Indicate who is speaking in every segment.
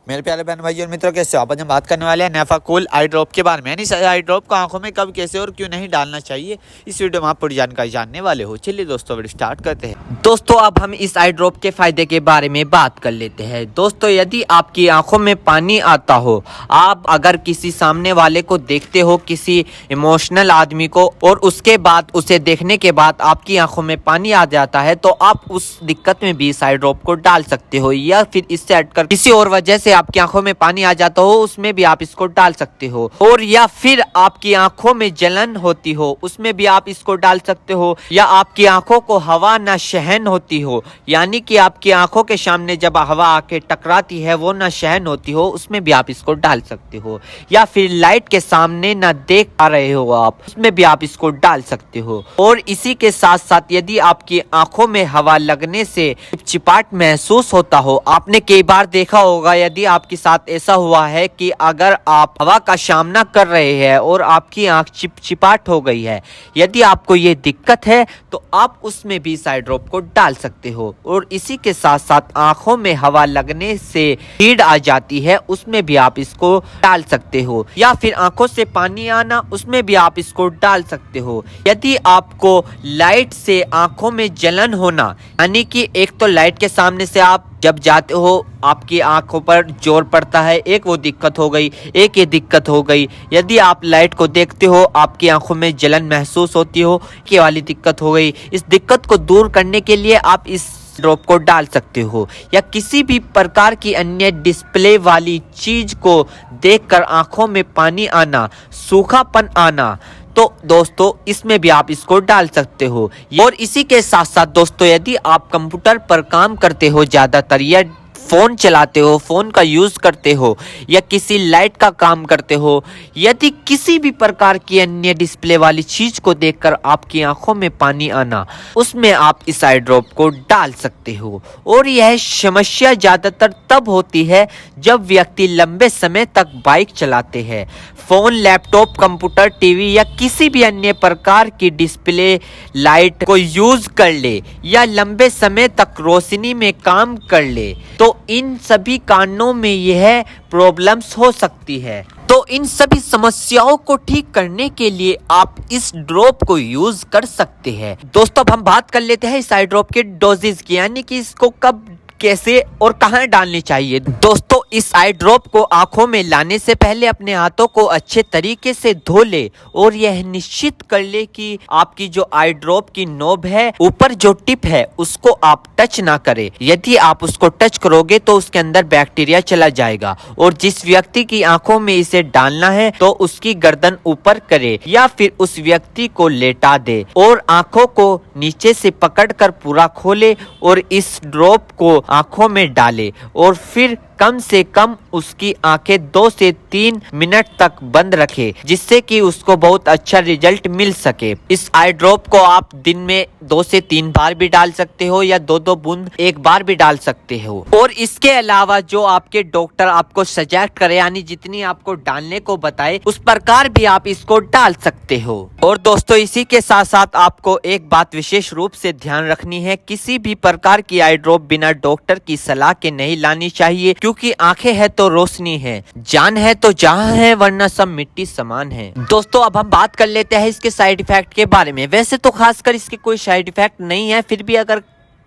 Speaker 1: मेरे प्यारे बहन भाई और मित्रों, कैसे हो आप? आज हम बात करने वाले हैं नेफाकूल आई ड्रॉप के बारे में। यानी आई ड्रॉप को आंखों में कब, कैसे और क्यों नहीं डालना चाहिए, इस वीडियो में आप पूरी जानकारी जानने वाले हो। चलिए दोस्तों, वीडियो स्टार्ट करते हैं।
Speaker 2: दोस्तों अब हम इस आई ड्रॉप के फायदे के बारे में बात कर लेते हैं। दोस्तों यदि आपकी आंखों में पानी आता हो, आप अगर किसी सामने वाले को देखते हो, किसी इमोशनल आदमी को, और उसके बाद उसे देखने के बाद आपकी आंखों में पानी आ जाता है, तो आप उस दिक्कत में भी इस आई ड्रॉप को डाल सकते हो। या फिर इससे हटकर किसी और वजह से आपकी आंखों में पानी आ जाता हो, उसमें भी आप इसको डाल सकते हो। और या फिर आपकी आंखों में जलन होती हो, उसमें भी आप इसको डाल सकते हो। या आपकी आंखों को हवा न सहन होती हो, यानी कि आपकी आंखों के सामने जब हवा आके टकराती है वो न सहन होती हो, उसमें भी आप इसको डाल सकते हो। या फिर लाइट के सामने न देख पा रहे हो आप, उसमें भी आप इसको डाल सकते हो। और इसी के साथ साथ यदि आपकी आंखों में हवा लगने से चिपचिपाहट महसूस होता हो, आपने कई बार देखा होगा, यदि आपके साथ ऐसा हुआ है कि अगर आप हवा का सामना कर रहे हैं और आपकी आंख चिपचिपाहट हो गई है, यदि आपको ये दिक्कत है तो आप उसमें भी इस आई ड्रॉप को डाल सकते हो। और इसी के साथ साथ आंखों में हवा लगने से हीट आ जाती है, उसमें भी आप इसको डाल सकते हो। या फिर आंखों से पानी आना, उसमें भी आप इसको डाल सकते हो। यदि आपको लाइट से आंखों में जलन होना, यानी कि एक तो लाइट के सामने से आप जब जाते हो आपकी आंखों पर जोर पड़ता है, एक वो दिक्कत हो गई, एक ये दिक्कत हो गई। यदि आप लाइट को देखते हो, आपकी आंखों में जलन महसूस होती हो, ये वाली दिक्कत हो गई। इस दिक्कत को दूर करने के लिए आप इस ड्रॉप को डाल सकते हो। या किसी भी प्रकार की अन्य डिस्प्ले वाली चीज को देखकर आंखों में पानी आना, सूखापन आना, तो दोस्तों इसमें भी आप इसको डाल सकते हो। और इसी के साथ साथ दोस्तों, यदि आप कंप्यूटर पर काम करते हो ज्यादातर, या फोन चलाते हो, फोन का यूज करते हो, या किसी लाइट का काम करते हो, यदि किसी भी प्रकार की अन्य डिस्प्ले वाली चीज को देखकर आपकी आंखों में पानी आना, उसमें आप इस आई ड्रॉप को डाल सकते हो। और यह समस्या ज्यादातर तब होती है जब व्यक्ति लंबे समय तक बाइक चलाते हैं, फोन, लैपटॉप, कंप्यूटर, टीवी या किसी भी अन्य प्रकार की डिस्प्ले लाइट को यूज कर ले, या लंबे समय तक रोशनी में काम कर ले, तो इन सभी कारणों में यह प्रॉब्लम्स हो सकती है। तो इन सभी समस्याओं को ठीक करने के लिए आप इस ड्रॉप को यूज कर सकते हैं। दोस्तों अब हम बात कर लेते हैं इस आई ड्रॉप के डोजेज की, यानी कि इसको कब, कैसे और कहां डालनी चाहिए। दोस्तों इस आई ड्रॉप को आंखों में लाने से पहले अपने हाथों को अच्छे तरीके से धो ले, और यह निश्चित कर ले कि आपकी जो आई ड्रॉप की नोब है, ऊपर जो टिप है, उसको आप टच ना करें। यदि आप उसको टच करोगे तो उसके अंदर बैक्टीरिया चला जाएगा। और जिस व्यक्ति की आंखों में इसे डालना है तो उसकी गर्दन ऊपर करे, या फिर उस व्यक्ति को लेटा दे और आंखों को नीचे से पकड़कर पूरा खोले और इस ड्रॉप को आंखों में डाले, और फिर कम से कम उसकी आंखें 2 से 3 मिनट तक बंद रखे, जिससे कि उसको बहुत अच्छा रिजल्ट मिल सके। इस आई ड्रॉप को आप दिन में 2 से 3 बार भी डाल सकते हो, या 2-2 बूंद एक बार भी डाल सकते हो। और इसके अलावा जो आपके डॉक्टर आपको सजेस्ट करे, यानी जितनी आपको डालने को बताए, उस प्रकार भी आप इसको डाल सकते हो। और दोस्तों इसी के साथ साथ आपको एक बात विशेष रूप से ध्यान रखनी है, किसी भी प्रकार की आई ड्रॉप बिना डॉक्टर की सलाह के नहीं लानी चाहिए, क्योंकि आंखें है तो रोशनी है, जान है तो जहां है, वरना सब मिट्टी समान है। दोस्तों अब हम बात कर लेते हैं इसके साइड इफेक्ट के बारे में। वैसे तो खासकर इसके कोई साइड इफेक्ट नहीं है, फिर भी अगर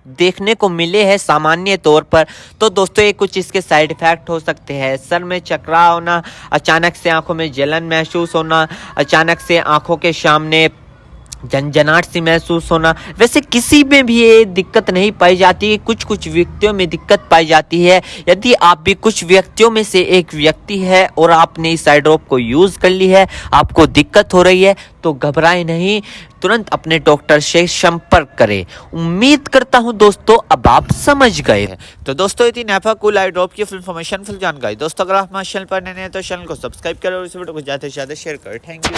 Speaker 2: देखने को मिले हैं सामान्य तौर पर, तो दोस्तों ये कुछ इसके साइड इफेक्ट हो सकते हैं। सर में चकरा होना, अचानक से आंखों में जलन महसूस होना, अचानक से आंखों के सामने झंझनाहट सी महसूस होना। वैसे किसी में भी ये दिक्कत नहीं पाई जाती, कुछ कुछ व्यक्तियों में दिक्कत पाई जाती है। यदि आप भी कुछ व्यक्तियों में से एक व्यक्ति है और आपने इस आई ड्रॉप को यूज कर ली है, आपको दिक्कत हो रही है, तो घबराएं नहीं, तुरंत अपने डॉक्टर से संपर्क करें। उम्मीद करता हूं दोस्तों अब आप समझ गए हैं।
Speaker 1: तो दोस्तों ये थी नेफाकूल आई ड्रॉप की फुल इन्फॉर्मेशन, फुल जानकारी। दोस्तों अगर आप हमारे चैनल पर नए हैं तो चैनल को सब्सक्राइब करें और इस वीडियो को ज़्यादा से ज़्यादा शेयर करें। Thank you.